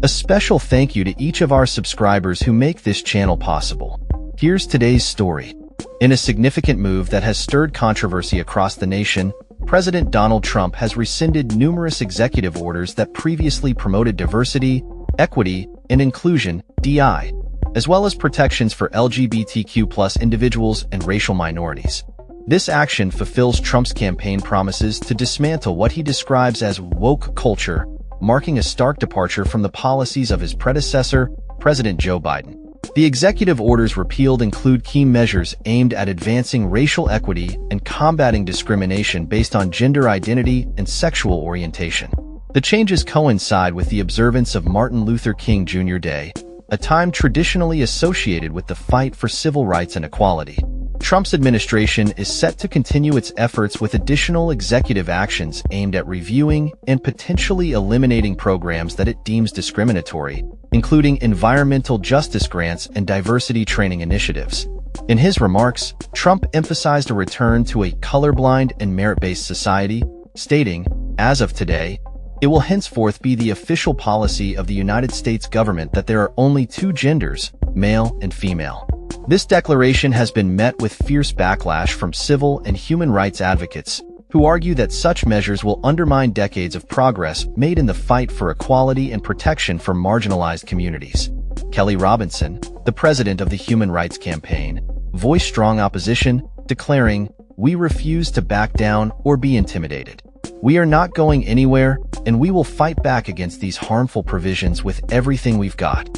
A special thank you to each of our subscribers who make this channel possible. Here's today's story. In a significant move that has stirred controversy across the nation, President Donald Trump has rescinded numerous executive orders that previously promoted diversity, equity, and inclusion (DI), as well as protections for LGBTQ+ individuals and racial minorities. This action fulfills Trump's campaign promises to dismantle what he describes as woke culture, marking a stark departure from the policies of his predecessor, President Joe Biden. The executive orders repealed include key measures aimed at advancing racial equity and combating discrimination based on gender identity and sexual orientation. The changes coincide with the observance of Martin Luther King Jr. Day, a time traditionally associated with the fight for civil rights and equality. Trump's administration is set to continue its efforts with additional executive actions aimed at reviewing and potentially eliminating programs that it deems discriminatory, including environmental justice grants and diversity training initiatives. In his remarks, Trump emphasized a return to a colorblind and merit-based society, stating, "As of today, it will henceforth be the official policy of the United States government that there are only two genders, male and female." This declaration has been met with fierce backlash from civil and human rights advocates, who argue that such measures will undermine decades of progress made in the fight for equality and protection for marginalized communities. Kelly Robinson, the president of the Human Rights Campaign, voiced strong opposition, declaring, "We refuse to back down or be intimidated. We are not going anywhere, and we will fight back against these harmful provisions with everything we've got."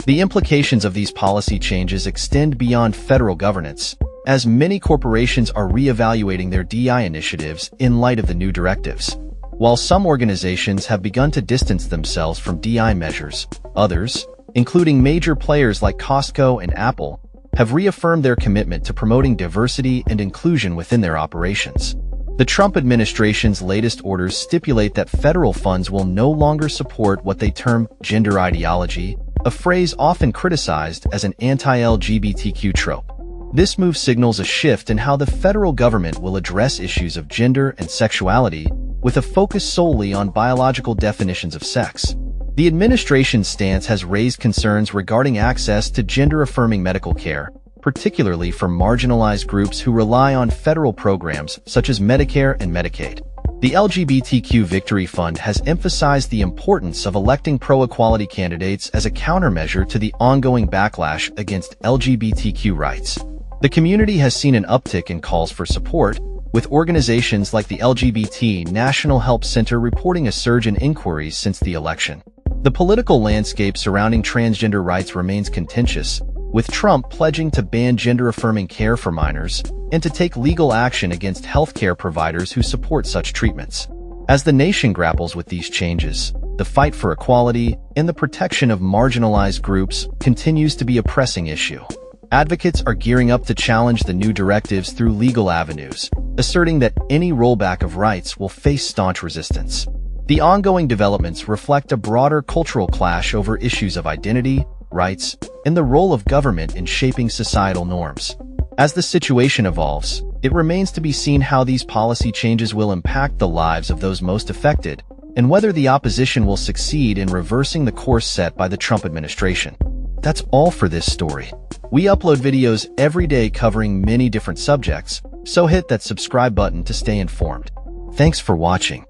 The implications of these policy changes extend beyond federal governance, as many corporations are reevaluating their DI initiatives in light of the new directives. While some organizations have begun to distance themselves from DI measures, others, including major players like Costco and Apple, have reaffirmed their commitment to promoting diversity and inclusion within their operations. The Trump administration's latest orders stipulate that federal funds will no longer support what they term gender ideology, a phrase often criticized as an anti-LGBTQ trope. This move signals a shift in how the federal government will address issues of gender and sexuality, with a focus solely on biological definitions of sex. The administration's stance has raised concerns regarding access to gender-affirming medical care, particularly for marginalized groups who rely on federal programs such as Medicare and Medicaid. The LGBTQ Victory Fund has emphasized the importance of electing pro-equality candidates as a countermeasure to the ongoing backlash against LGBTQ rights. The community has seen an uptick in calls for support, with organizations like the LGBT National Help Center reporting a surge in inquiries since the election. The political landscape surrounding transgender rights remains contentious, with Trump pledging to ban gender-affirming care for minors and to take legal action against healthcare providers who support such treatments. As the nation grapples with these changes, the fight for equality and the protection of marginalized groups continues to be a pressing issue. Advocates are gearing up to challenge the new directives through legal avenues, asserting that any rollback of rights will face staunch resistance. The ongoing developments reflect a broader cultural clash over issues of identity, rights, and the role of government in shaping societal norms. As the situation evolves, it remains to be seen how these policy changes will impact the lives of those most affected, and whether the opposition will succeed in reversing the course set by the Trump administration. That's all for this story. We upload videos every day covering many different subjects, so hit that subscribe button to stay informed. Thanks for watching.